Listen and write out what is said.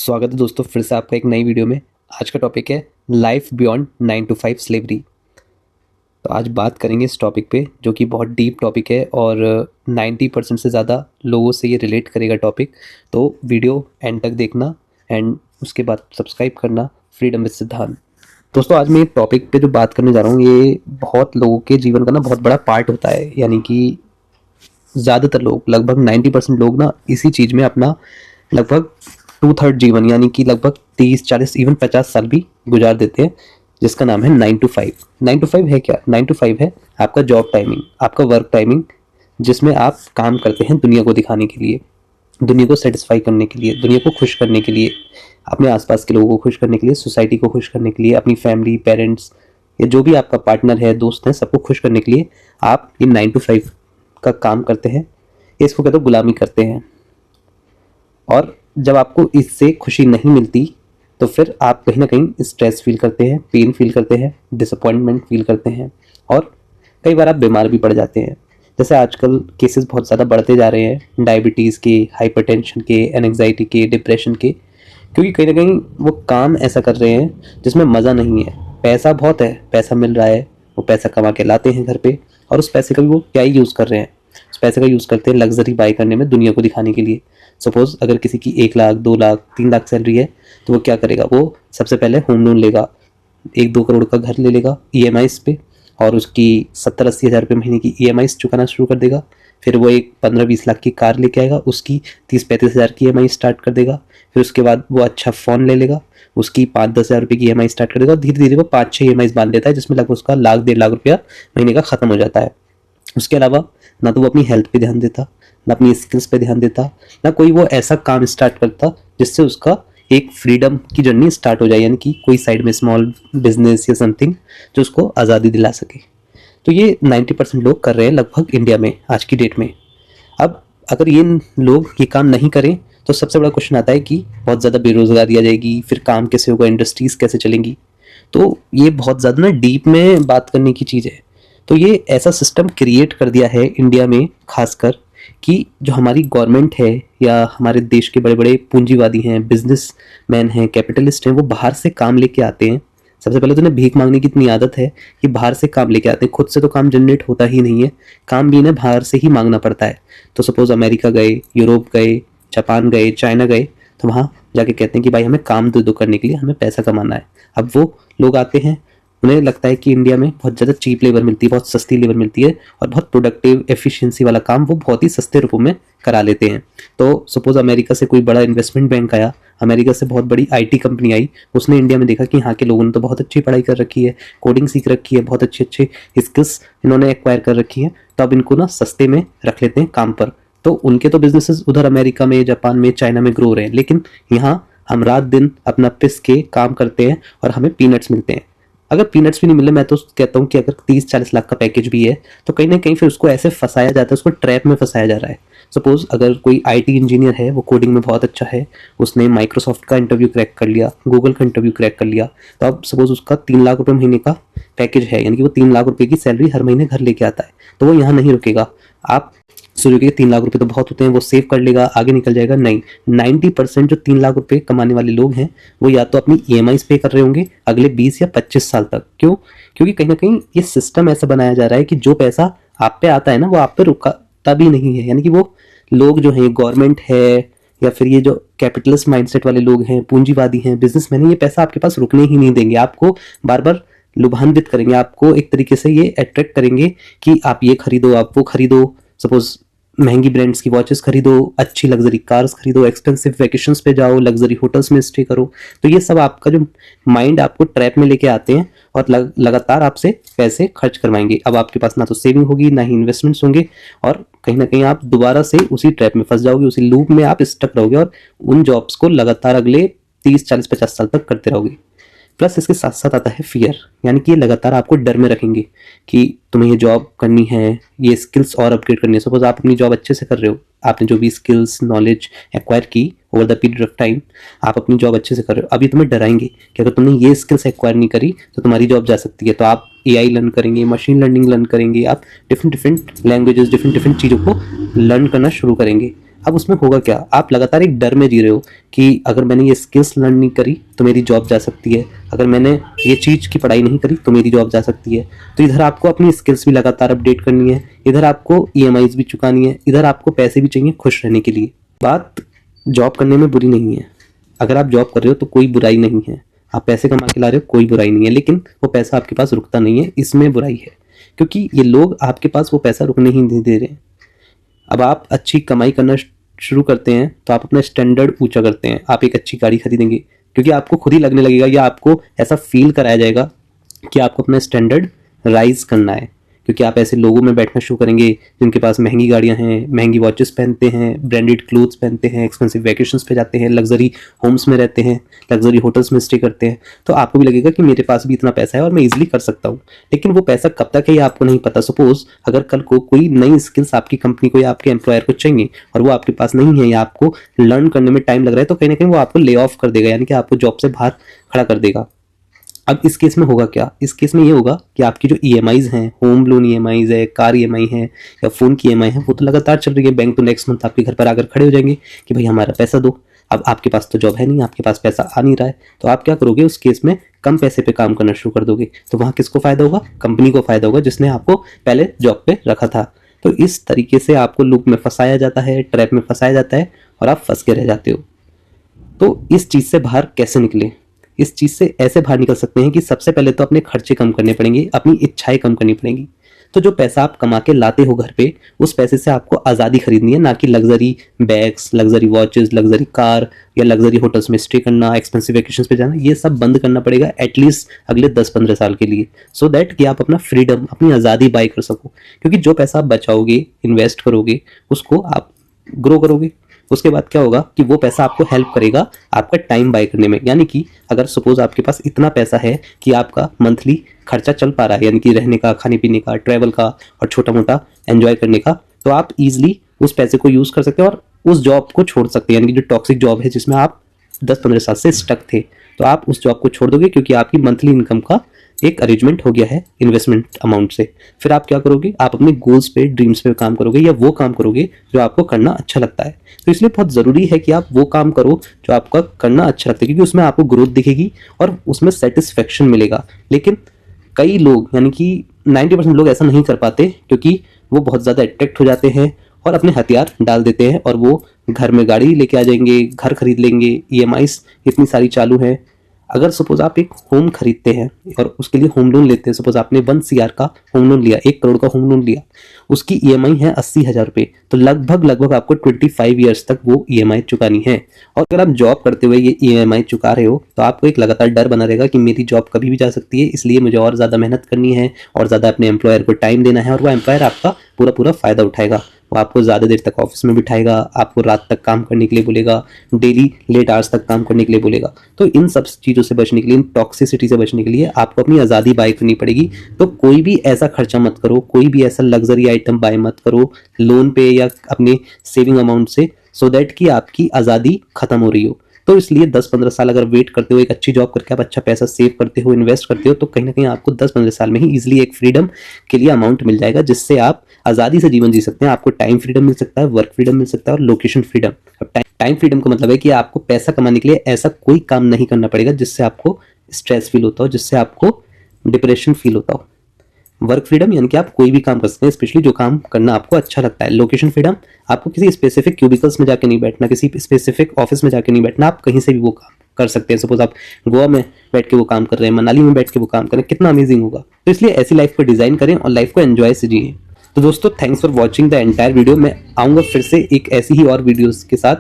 स्वागत है दोस्तों फिर से आपका एक नई वीडियो में। आज का टॉपिक है लाइफ बियॉन्ड 9 to 5 स्लेवरी। तो आज बात करेंगे इस टॉपिक पे जो कि बहुत डीप टॉपिक है और 90% से ज़्यादा लोगों से ये रिलेट करेगा टॉपिक। तो वीडियो एंड तक देखना एंड उसके बाद सब्सक्राइब करना फ्रीडम विद सिद्धांत। दोस्तों आज मैं एक टॉपिक पे जो बात करने जा रहा हूँ ये बहुत लोगों के जीवन का ना बहुत बड़ा पार्ट होता है, यानी कि ज़्यादातर लोग लगभग 90% लोग ना इसी चीज़ में अपना लगभग 2/3 जीवन यानी कि लगभग 30-40 इवन 50 साल भी गुजार देते हैं, जिसका नाम है 9 to 5। 9 to 5 है क्या? 9 to 5 है आपका जॉब टाइमिंग, आपका वर्क टाइमिंग, जिसमें आप काम करते हैं दुनिया को दिखाने के लिए, दुनिया को सेटिस्फाई करने के लिए, दुनिया को खुश करने के लिए, अपने आसपास के लोगों को खुश करने के लिए, सोसाइटी को खुश करने के लिए, अपनी फैमिली, पेरेंट्स या जो भी आपका पार्टनर है, दोस्त है, सबको खुश करने के लिए आप ये 9 to 5 का काम करते हैं। इसको कहते हैं गुलामी करते हैं। और जब आपको इससे खुशी नहीं मिलती तो फिर आप कहीं ना कहीं स्ट्रेस फील करते हैं, पेन फील करते हैं, डिसअपॉइंटमेंट फील करते हैं और कई बार आप बीमार भी पड़ जाते हैं। जैसे आजकल केसेस बहुत ज़्यादा बढ़ते जा रहे हैं डायबिटीज़ के, हाइपरटेंशन के, एंग्जाइटी के, डिप्रेशन के, क्योंकि कहीं ना कहीं वो काम ऐसा कर रहे हैं जिसमें मज़ा नहीं है। पैसा बहुत है, पैसा मिल रहा है, वो पैसा कमा के लाते हैं घर पे और उस पैसे का भी वो क्या ही यूज़ कर रहे हैं, उस पैसे का यूज़ करते हैं लग्जरी बाई करने में, दुनिया को दिखाने के लिए। सपोज अगर किसी की 1 लाख, 2 लाख, 3 लाख सैलरी है तो वो क्या करेगा, वो सबसे पहले होम लोन लेगा, 1-2 करोड़ का घर ले लेगा EMIs पे और उसकी 70-80 हज़ार रुपये महीने की EMIs चुकाना शुरू कर देगा। फिर वो एक 15-20 लाख की कार लेके आएगा, उसकी 30-35 हज़ार की EMI स्टार्ट कर देगा। फिर उसके बाद वो अच्छा फ़ोन ले लेगा, उसकी 5-10 हज़ार रुपये की EMI स्टार्ट कर देगा। धीरे धीरे वो 5-6 EMIs बांध लेता है जिसमें लगभग उसका 1-1.5 लाख रुपया महीने का ख़त्म हो जाता है। उसके अलावा ना तो वो अपनी हेल्थ पे ध्यान देता, ना अपनी स्किल्स पे ध्यान देता, ना कोई वो ऐसा काम स्टार्ट करता जिससे उसका एक फ्रीडम की जर्नी स्टार्ट हो जाए, यानी कि कोई साइड में स्मॉल बिजनेस या समथिंग जो उसको आज़ादी दिला सके। तो ये 90% लोग कर रहे हैं लगभग इंडिया में आज की डेट में। अब अगर ये लोग ये काम नहीं करें तो सबसे बड़ा क्वेश्चन आता है कि बहुत ज़्यादा बेरोज़गारी आ जाएगी, फिर काम कैसे होगा, इंडस्ट्रीज़ कैसे चलेंगी। तो ये बहुत ज़्यादा ना डीप में बात करने की चीज़ है। तो ये ऐसा सिस्टम क्रिएट कर दिया है इंडिया में खासकर कि जो हमारी गवर्नमेंट है या हमारे देश के बड़े बड़े पूंजीवादी हैं, बिजनेसमैन हैं, कैपिटलिस्ट हैं, वो बाहर से काम लेके आते हैं। सबसे पहले तो उन्हें भीख मांगने की इतनी आदत है कि बाहर से काम लेके आते हैं, खुद से तो काम जनरेट होता ही नहीं है, काम भी इन्हें बाहर से ही मांगना पड़ता है। तो सपोज अमेरिका गए, यूरोप गए, जापान गए, चाइना गए, तो वहाँ जाके कहते हैं कि भाई हमें काम दे दो करने के लिए, हमें पैसा कमाना है। अब वो लोग आते हैं, उन्हें लगता है कि इंडिया में बहुत ज़्यादा चीप लेबर मिलती है, बहुत सस्ती लेबर मिलती है और बहुत प्रोडक्टिव एफिशिएंसी वाला काम वो बहुत ही सस्ते रुपयों में करा लेते हैं। तो सपोज अमेरिका से कोई बड़ा इन्वेस्टमेंट बैंक आया, अमेरिका से बहुत बड़ी IT कंपनी आई, उसने इंडिया में देखा कि यहाँ के लोगों ने तो बहुत अच्छी पढ़ाई कर रखी है, कोडिंग सीख रखी है, बहुत अच्छे अच्छे स्किल्स इन्होंने एक्वायर कर रखी है, तो अब इनको ना सस्ते में रख लेते हैं काम पर। तो उनके तो बिजनेसेस उधर अमेरिका में, जापान में, चाइना में ग्रो रहे हैं, लेकिन यहाँ हम रात दिन अपना पिस के काम करते हैं और हमें पीनट्स मिलते हैं। अगर पीनट्स भी नहीं मिले, मैं तो कहता हूँ कि अगर 30-40 लाख का पैकेज भी है तो कहीं ना कहीं फिर उसको ऐसे फंसाया जाता है, उसको ट्रैप में फंसाया जा रहा है। सपोज अगर कोई IT इंजीनियर है, वो कोडिंग में बहुत अच्छा है, उसने माइक्रोसॉफ्ट का इंटरव्यू क्रैक कर लिया, गूगल का इंटरव्यू क्रैक कर लिया, तो अब सपोज उसका 3 लाख रुपये महीने का पैकेज है, यानी कि वो 3 लाख रुपये की सैलरी हर महीने घर लेके आता है। तो वो यहाँ नहीं रुकेगा, आप सोचोगे कि 3 लाख रुपए तो बहुत होते हैं, वो सेव कर लेगा, आगे निकल जाएगा। नहीं, 90% जो 3 लाख रुपए कमाने वाले लोग हैं वो या तो अपनी EMIs पे कर रहे होंगे अगले 20 या 25 साल तक। क्यों? क्योंकि कहीं ना कहीं ये सिस्टम ऐसा बनाया जा रहा है कि जो पैसा आप पे आता है ना वो आप पे रुकता भी नहीं है, यानी कि वो लोग जो हैं, गवर्नमेंट है या फिर ये जो कैपिटलिस्ट माइंडसेट वाले लोग हैं, पूंजीवादी हैं, बिजनेसमैन हैं, ये पैसा आपके पास रुकने ही नहीं देंगे, आपको बार बार लुभान्वित करेंगे, आपको एक तरीके से ये अट्रैक्ट करेंगे कि आप ये खरीदो, आप वो खरीदो। सपोज महंगी ब्रांड्स की वॉचेस खरीदो, अच्छी लग्जरी कार्स खरीदो, एक्सपेंसिव वैकेशंस पे जाओ, लग्जरी होटल्स में स्टे करो। तो ये सब आपका जो माइंड आपको ट्रैप में लेके आते हैं और लगातार आपसे पैसे खर्च करवाएंगे। अब आपके पास ना तो सेविंग होगी, ना ही इन्वेस्टमेंट्स होंगे और कहीं ना कहीं आप दोबारा से उसी ट्रैप में फंस जाओगे, उसी लूप में आप स्टक रहोगे और उन जॉब्स को लगातार अगले 30-40-50 साल तक करते रहोगे। प्लस इसके साथ साथ आता है फियर, यानी कि ये लगातार आपको डर में रखेंगे कि तुम्हें ये जॉब करनी है, ये स्किल्स और अपग्रेड करनी है। सपोज आप अपनी जॉब अच्छे से कर रहे हो, आपने जो भी स्किल्स नॉलेज एक्वायर की over the period of time, आप अपनी जॉब अच्छे से कर रहे हो, अभी तुम्हें डराएंगे कि अगर तुमने ये स्किल्स एक्वायर नहीं करी तो तुम्हारी जॉब जा सकती है। तो आप AI लर्न करेंगे, मशीन लर्निंग लर्न करेंगे, आप डिफरेंट लैंग्वेजेस, डिफरेंट चीज़ों को लर्न करना शुरू करेंगे। अब उसमें होगा क्या, आप लगातार एक डर में जी रहे हो कि अगर मैंने ये स्किल्स लर्न नहीं करी तो मेरी जॉब जा सकती है, अगर मैंने ये चीज़ की पढ़ाई नहीं करी तो मेरी जॉब जा सकती है। तो इधर आपको अपनी स्किल्स भी लगातार अपडेट करनी है, इधर आपको EMIs भी चुकानी है, इधर आपको पैसे भी चाहिए खुश रहने के लिए। बात जॉब करने में बुरी नहीं है, अगर आप जॉब कर रहे हो तो कोई बुराई नहीं है, आप पैसे कमा के ला रहे हो कोई बुराई नहीं है, लेकिन वो पैसा आपके पास रुकता नहीं है, इसमें बुराई है। क्योंकि ये लोग आपके पास वो पैसा रुकने ही नहीं दे रहे हैं। अब आप अच्छी कमाई करना शुरू करते हैं तो आप अपना स्टैंडर्ड ऊंचा करते हैं, आप एक अच्छी गाड़ी खरीदेंगे क्योंकि आपको खुद ही लगने लगेगा या आपको ऐसा फील कराया जाएगा कि आपको अपना स्टैंडर्ड राइज करना है, क्योंकि आप ऐसे लोगों में बैठना शुरू करेंगे जिनके पास महंगी गाड़ियां हैं, महंगी वॉचेस पहनते हैं, ब्रांडेड क्लोथ्स पहनते हैं, एक्सपेंसिव वैकेशंस पे जाते हैं, लग्जरी होम्स में रहते हैं, लग्जरी होटल्स में स्टे करते हैं। तो आपको भी लगेगा कि मेरे पास भी इतना पैसा है और मैं इजीली कर सकता हूँ, लेकिन वो पैसा कब तक है ये आपको नहीं पता। सपोज अगर कल को कोई नई स्किल्स आपकी कंपनी को या आपके एम्प्लॉयर को चाहिए और वो आपके पास नहीं है या आपको लर्न करने में टाइम लग रहा है, तो कहीं ना कहीं वो आपको ले ऑफ कर देगा, यानी कि आपको जॉब से बाहर खड़ा कर देगा। अब इस केस में होगा क्या, इस केस में ये होगा कि आपकी जो EMIs हैं, होम लोन EMIs है, कार EMI है या फ़ोन की EMI है, वो तो लगातार चल रही है। बैंक तो नेक्स्ट मंथ आपके घर पर आकर खड़े हो जाएंगे कि भाई हमारा पैसा दो। अब आपके पास तो जॉब है नहीं, आपके पास पैसा आ नहीं रहा है, तो आप क्या करोगे, उस केस में कम पैसे पे काम करना शुरू कर दोगे। तो वहाँ किसको फ़ायदा होगा, कंपनी को फ़ायदा होगा जिसने आपको पहले जॉब पे रखा था। तो इस तरीके से आपको लूप में फंसाया जाता है, ट्रैप में फंसाया जाता है और आप फंस के रह जाते हो। तो इस चीज़ से बाहर कैसे निकले, इस चीज़ से ऐसे बाहर निकल सकते हैं कि सबसे पहले तो अपने खर्चे कम करने पड़ेंगे, अपनी इच्छाएं कम करनी पड़ेंगी। तो जो पैसा आप कमा के लाते हो घर पे, उस पैसे से आपको आज़ादी खरीदनी है, ना कि luxury bags, luxury watches, luxury car या लग्जरी होटल्स में स्टे करना, एक्सपेंसिव वेकेशंस पे जाना। ये सब बंद करना पड़ेगा एटलीस्ट अगले 10-15 साल के लिए, सो दैट कि आप अपना फ्रीडम, अपनी आज़ादी बाय कर सको। क्योंकि जो पैसा आप बचाओगे, इन्वेस्ट करोगे, उसको आप ग्रो करोगे। उसके बाद क्या होगा कि वो पैसा आपको हेल्प करेगा आपका टाइम बाय करने में। यानी कि अगर सपोज आपके पास इतना पैसा है कि आपका मंथली खर्चा चल पा रहा है, यानी कि रहने का, खाने पीने का, ट्रैवल का और छोटा मोटा एंजॉय करने का, तो आप इजीली उस पैसे को यूज़ कर सकते हैं और उस जॉब को छोड़ सकते हैं। यानी कि जो टॉक्सिक जॉब है जिसमें आप 10-15 साल से स्टक थे, तो आप उस जॉब को छोड़ दोगे क्योंकि आपकी मंथली इनकम का एक अरेंजमेंट हो गया है इन्वेस्टमेंट अमाउंट से। फिर आप क्या करोगे, आप अपने गोल्स पे, ड्रीम्स पे काम करोगे या वो काम करोगे जो आपको करना अच्छा लगता है। तो इसलिए बहुत ज़रूरी है कि आप वो काम करो जो आपका करना अच्छा लगता है, क्योंकि उसमें आपको ग्रोथ दिखेगी और उसमें सेटिस्फेक्शन मिलेगा। लेकिन कई लोग, यानी कि 90% लोग ऐसा नहीं कर पाते क्योंकि वो बहुत ज़्यादा अट्रैक्ट हो जाते हैं और अपने हथियार डाल देते हैं और वो घर में गाड़ी लेके आ जाएंगे, घर खरीद लेंगे, EMIs इतनी सारी चालू है। अगर सपोज आप एक होम खरीदते हैं और उसके लिए होम लोन लेते हैं, सपोज आपने 1 CR का होम लोन लिया, 1 करोड़ का होम लोन लिया, उसकी EMI है 80,000 रुपये, तो लगभग आपको 25 ईयर्स तक वो EMI चुकानी है। और अगर आप जॉब करते हुए ये EMI चुका रहे हो तो आपको एक लगातार डर बना रहेगा कि मेरी जॉब कभी भी जा सकती है, इसलिए मुझे और ज़्यादा मेहनत करनी है और ज़्यादा अपने एम्प्लॉयर को टाइम देना है, और वो एम्प्लॉयर आपका पूरा फ़ायदा उठाएगा। वो आपको ज़्यादा देर तक ऑफिस में बिठाएगा, आपको रात तक काम करने के लिए बोलेगा, डेली लेट आवर्स तक काम करने के लिए बोलेगा। तो इन सब चीज़ों से बचने के लिए, इन टॉक्सिसिटी से बचने के लिए आपको अपनी आज़ादी बाय करनी पड़ेगी। तो कोई भी ऐसा खर्चा मत करो, कोई भी ऐसा लग्जरी आइटम बाय मत करो लोन पे या अपने सेविंग अमाउंट से, सो दैट कि आपकी आज़ादी खत्म हो रही हो। तो इसलिए 10-15 साल अगर वेट करते हो, एक अच्छी जॉब करके आप अच्छा पैसा सेव करते हो, इन्वेस्ट करते हो, तो कहीं ना कहीं आपको 10-15 साल में ही इजीली एक फ्रीडम के लिए अमाउंट मिल जाएगा, जिससे आप आज़ादी से जीवन जी सकते हैं। आपको टाइम फ्रीडम मिल सकता है, वर्क फ्रीडम मिल सकता है और लोकेशन फ्रीडम। अब टाइम फ्रीडम का मतलब है कि आपको पैसा कमाने के लिए ऐसा कोई काम नहीं करना पड़ेगा जिससे आपको स्ट्रेस फील होता हो, जिससे आपको डिप्रेशन फील होता हो। वर्क फ्रीडम यानी कि आप कोई भी काम कर सकते हैं, स्पेशली जो काम करना आपको अच्छा लगता है। लोकेशन फ्रीडम, आपको किसी स्पेसिफिक क्यूबिकल्स में जाके नहीं बैठना, किसी स्पेसिफिक ऑफिस में जाके नहीं बैठना, आप कहीं से भी वो काम कर सकते हैं। सपोज आप गोवा में बैठ के वो काम कर रहे हैं, मनाली में बैठ के वो काम कर रहे हैं, कितना अमेजिंग होगा। तो इसलिए ऐसी लाइफ को डिजाइन करें और लाइफ को एंजॉय से जिए। तो दोस्तों, thanks for watching the entire video. मैं आऊँगा फिर से एक ऐसी ही और वीडियोज़ के साथ।